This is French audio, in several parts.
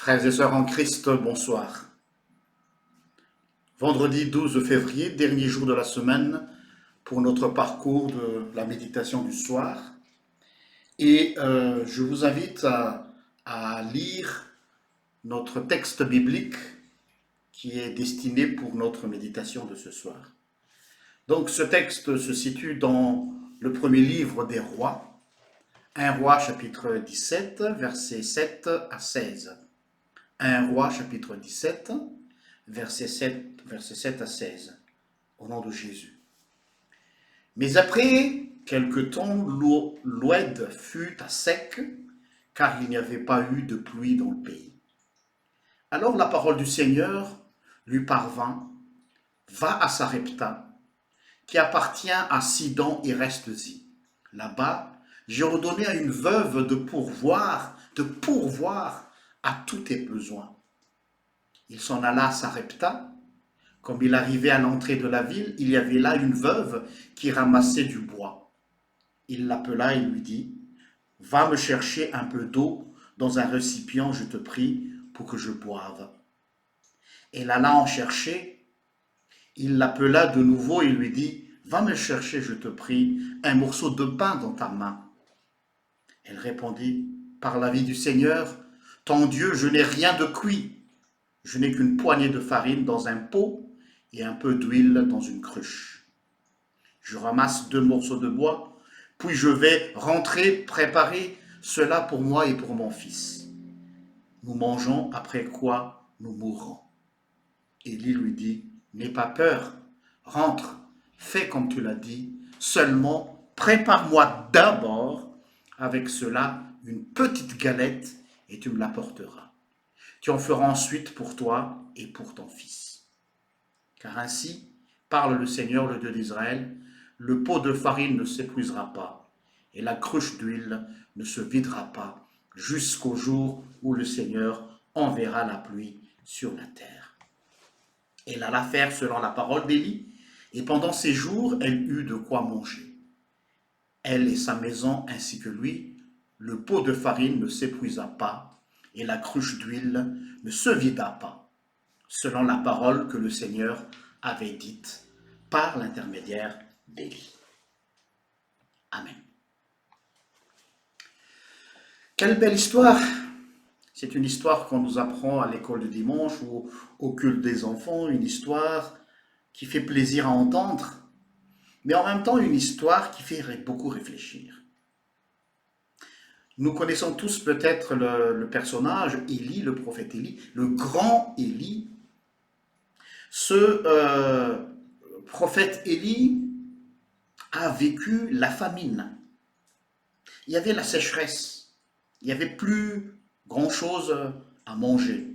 Frères et sœurs en Christ, bonsoir. Vendredi 12 février, dernier jour de la semaine pour notre parcours de la méditation du soir. Et je vous invite à lire notre texte biblique qui est destiné pour notre méditation de ce soir. Donc ce texte se situe dans le premier livre des rois, 1 roi chapitre 17, versets 7 à 16. 1 roi chapitre 17, versets 7 à 16, au nom de Jésus. Mais après quelque temps, l'oued fut à sec, car il n'y avait pas eu de pluie dans le pays. Alors la parole du Seigneur lui parvint, va à Sarepta, qui appartient à Sidon et reste-y. Là-bas, j'ai ordonné à une veuve de pourvoir à tous tes besoins. Il s'en alla à Sarepta. Comme il arrivait à l'entrée de la ville, il y avait là une veuve qui ramassait du bois. Il l'appela et lui dit, « Va me chercher un peu d'eau dans un récipient, je te prie, pour que je boive. » Elle alla en chercher. Il l'appela de nouveau et lui dit, « Va me chercher, je te prie, un morceau de pain dans ta main. » Elle répondit, « Par la vie du Seigneur, ton Dieu, je n'ai rien de cuit. Je n'ai qu'une poignée de farine dans un pot et un peu d'huile dans une cruche. Je ramasse 2 morceaux de bois, puis je vais rentrer préparer cela pour moi et pour mon fils. Nous mangeons, après quoi nous mourrons. » Élie lui dit, « N'aie pas peur, rentre, fais comme tu l'as dit, seulement prépare-moi d'abord avec cela une petite galette et tu me l'apporteras. Tu en feras ensuite pour toi et pour ton fils. Car ainsi, parle le Seigneur, le Dieu d'Israël, le pot de farine ne s'épuisera pas, et la cruche d'huile ne se videra pas, jusqu'au jour où le Seigneur enverra la pluie sur la terre. » Elle alla faire selon la parole d'Élie, et pendant ces jours, elle eut de quoi manger. Elle et sa maison, ainsi que lui, le pot de farine ne s'épuisa pas, et la cruche d'huile ne se vida pas, selon la parole que le Seigneur avait dite par l'intermédiaire d'Élie. Amen. Quelle belle histoire! C'est une histoire qu'on nous apprend à l'école du dimanche ou au culte des enfants, une histoire qui fait plaisir à entendre, mais en même temps une histoire qui fait beaucoup réfléchir. Nous connaissons tous peut-être le personnage Élie, le prophète Élie, le grand Élie. Ce prophète Élie a vécu la famine. Il y avait la sécheresse. Il n'y avait plus grand-chose à manger.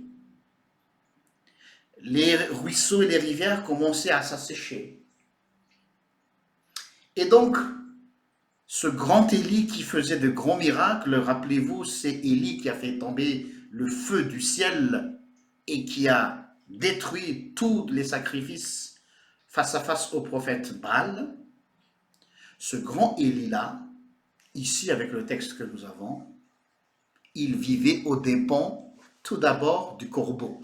Les ruisseaux et les rivières commençaient à s'assécher. Et donc, ce grand Élie qui faisait de grands miracles, rappelez-vous, c'est Élie qui a fait tomber le feu du ciel et qui a détruit tous les sacrifices face à face au prophète Baal. Ce grand Élie-là, ici avec le texte que nous avons, il vivait aux dépens tout d'abord du corbeau.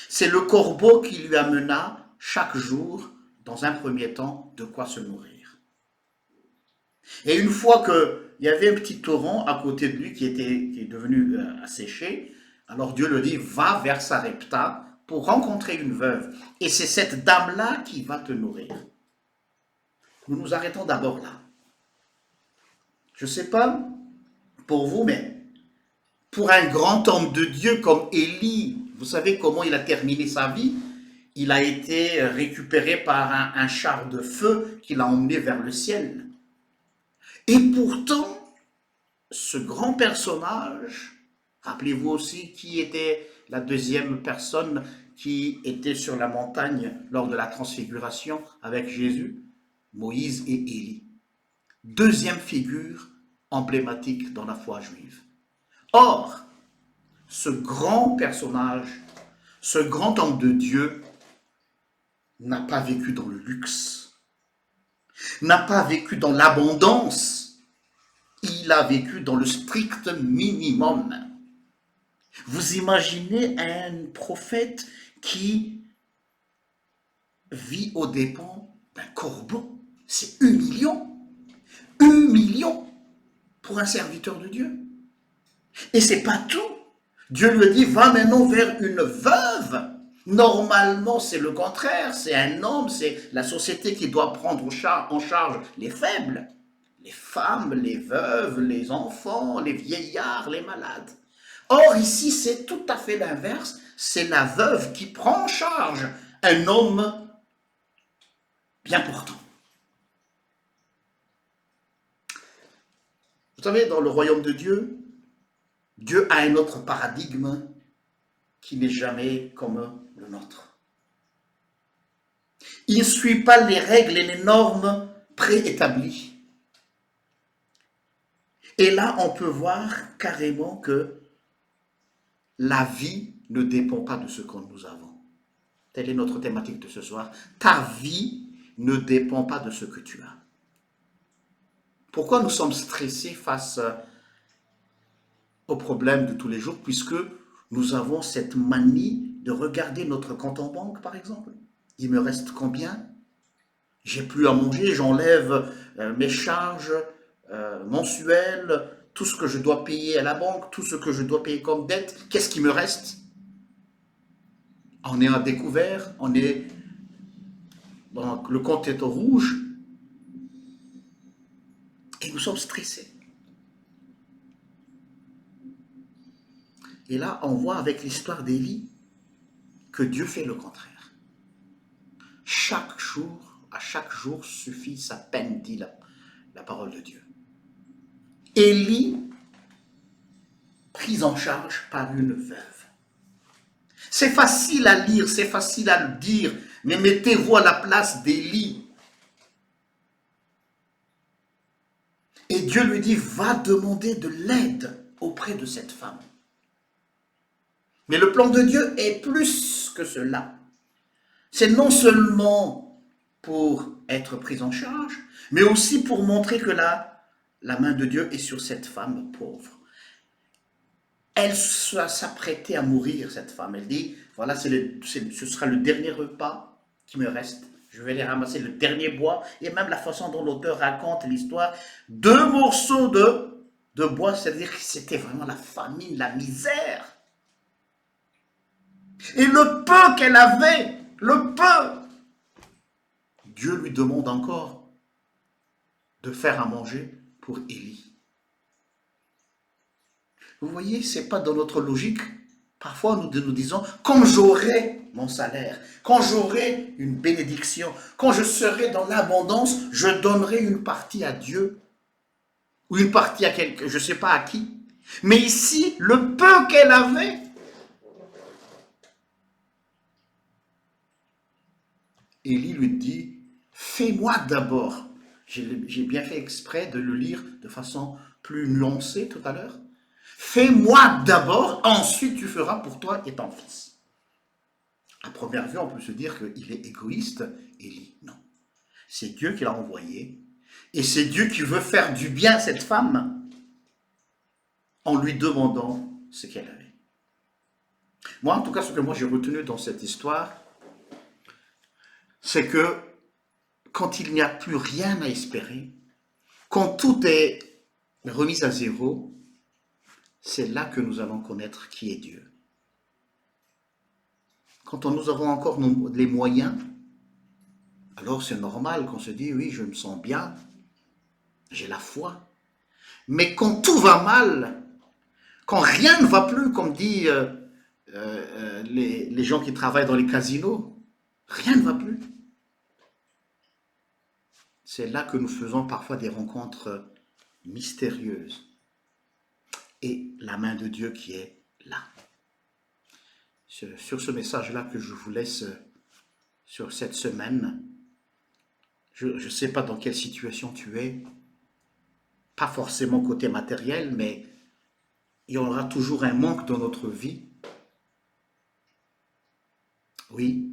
C'est le corbeau qui lui amena chaque jour, dans un premier temps, de quoi se nourrir. Et une fois qu'il y avait un petit torrent à côté de lui qui est devenu asséché, alors Dieu le dit, va vers Sarepta pour rencontrer une veuve. Et c'est cette dame-là qui va te nourrir. Nous nous arrêtons d'abord là. Je ne sais pas pour vous, mais pour un grand homme de Dieu comme Élie, vous savez comment il a terminé sa vie? Il a été récupéré par un char de feu qui l'a emmené vers le ciel. Et pourtant, ce grand personnage, rappelez-vous aussi qui était la deuxième personne qui était sur la montagne lors de la transfiguration avec Jésus, Moïse et Élie. Deuxième figure emblématique dans la foi juive. Or, ce grand personnage, ce grand homme de Dieu, n'a pas vécu dans le luxe, n'a pas vécu dans l'abondance, il a vécu dans le strict minimum. Vous imaginez un prophète qui vit aux dépens d'un corbeau? C'est humiliant. Humiliant pour un serviteur de Dieu. Et c'est pas tout. Dieu lui dit, va maintenant vers une veuve. Normalement, c'est le contraire. C'est un homme, c'est la société qui doit prendre en charge les faibles. Les femmes, les veuves, les enfants, les vieillards, les malades. Or, ici, c'est tout à fait l'inverse. C'est la veuve qui prend en charge un homme bien portant. Vous savez, dans le royaume de Dieu, Dieu a un autre paradigme qui n'est jamais comme le nôtre. Il ne suit pas les règles et les normes préétablies. Et là, on peut voir carrément que la vie ne dépend pas de ce que nous avons. Telle est notre thématique de ce soir. Ta vie ne dépend pas de ce que tu as. Pourquoi nous sommes stressés face aux problèmes de tous les jours, puisque nous avons cette manie de regarder notre compte en banque, par exemple. Il me reste combien? J'ai plus à manger, j'enlève mes charges mensuelles, tout ce que je dois payer à la banque, tout ce que je dois payer comme dette. Qu'est-ce qui me reste? On est à découvert, le compte est au rouge, et nous sommes stressés. Et là, on voit avec l'histoire d'Élie que Dieu fait le contraire. À chaque jour suffit sa peine, dit la parole de Dieu. Élie, prise en charge par une veuve. C'est facile à lire, c'est facile à le dire, mais mettez-vous à la place d'Élie. Et Dieu lui dit, va demander de l'aide auprès de cette femme. Mais le plan de Dieu est plus que cela. C'est non seulement pour être prise en charge, mais aussi pour montrer que la main de Dieu est sur cette femme pauvre. Elle s'apprêtait à mourir, cette femme. Elle dit, voilà, ce sera le dernier repas qui me reste. Je vais aller ramasser le dernier bois. Et même la façon dont l'auteur raconte l'histoire, 2 morceaux de bois, c'est-à-dire que c'était vraiment la famine, la misère. Et le peu qu'elle avait, le peu, Dieu lui demande encore de faire à manger pour Élie. Vous voyez, ce n'est pas dans notre logique. Parfois, nous disons, quand j'aurai mon salaire, quand j'aurai une bénédiction, quand je serai dans l'abondance, je donnerai une partie à Dieu, ou une partie à quelqu'un, je ne sais pas à qui. Mais ici, le peu qu'elle avait, Élie lui dit, fais-moi d'abord. J'ai bien fait exprès de le lire de façon plus nuancée tout à l'heure. Fais-moi d'abord, ensuite tu feras pour toi et ton fils. À première vue, on peut se dire qu'il est égoïste, Élie. Non. C'est Dieu qui l'a envoyé. Et c'est Dieu qui veut faire du bien à cette femme en lui demandant ce qu'elle avait. Moi, en tout cas, ce que moi j'ai retenu dans cette histoire, c'est que quand il n'y a plus rien à espérer, quand tout est remis à zéro, c'est là que nous allons connaître qui est Dieu. Quand nous avons encore les moyens, alors c'est normal qu'on se dise, oui, je me sens bien, j'ai la foi. Mais quand tout va mal, quand rien ne va plus, comme disent les gens qui travaillent dans les casinos, rien ne va plus. C'est là que nous faisons parfois des rencontres mystérieuses. Et la main de Dieu qui est là. Sur ce message-là que je vous laisse sur cette semaine, je ne sais pas dans quelle situation tu es, pas forcément côté matériel, mais il y aura toujours un manque dans notre vie. Oui,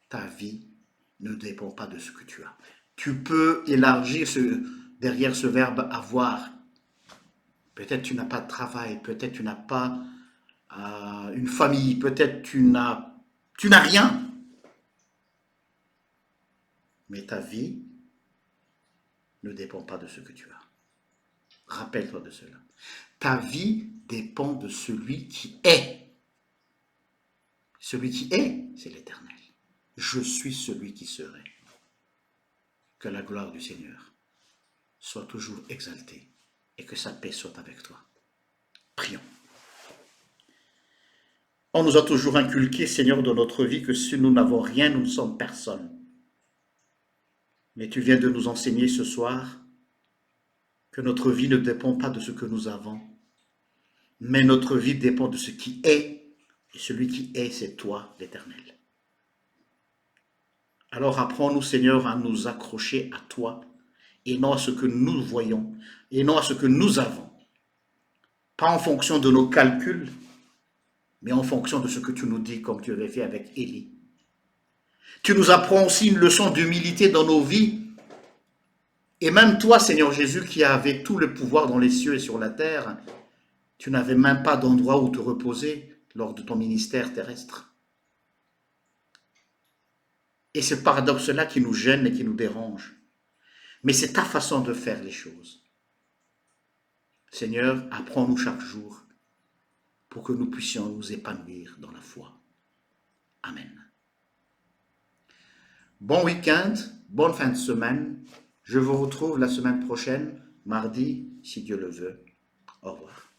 ta vie ne dépend pas de ce que tu as. Tu peux élargir derrière ce verbe avoir. Peut-être tu n'as pas de travail, peut-être tu n'as pas une famille, peut-être tu n'as rien. Mais ta vie ne dépend pas de ce que tu as. Rappelle-toi de cela. Ta vie dépend de celui qui est. Celui qui est, c'est l'Éternel. Je suis celui qui serai. Que la gloire du Seigneur soit toujours exaltée et que sa paix soit avec toi. Prions. On nous a toujours inculqué, Seigneur, dans notre vie que si nous n'avons rien, nous ne sommes personne. Mais tu viens de nous enseigner ce soir que notre vie ne dépend pas de ce que nous avons, mais notre vie dépend de ce qui est, et celui qui est, c'est toi, l'Éternel. Alors apprends-nous, Seigneur, à nous accrocher à toi, et non à ce que nous voyons, et non à ce que nous avons. Pas en fonction de nos calculs, mais en fonction de ce que tu nous dis, comme tu avais fait avec Élie. Tu nous apprends aussi une leçon d'humilité dans nos vies. Et même toi, Seigneur Jésus, qui avais tout le pouvoir dans les cieux et sur la terre, tu n'avais même pas d'endroit où te reposer lors de ton ministère terrestre. Et ce paradoxe-là qui nous gêne et qui nous dérange. Mais c'est ta façon de faire les choses. Seigneur, apprends-nous chaque jour pour que nous puissions nous épanouir dans la foi. Amen. Bon week-end, bonne fin de semaine. Je vous retrouve la semaine prochaine, mardi, si Dieu le veut. Au revoir.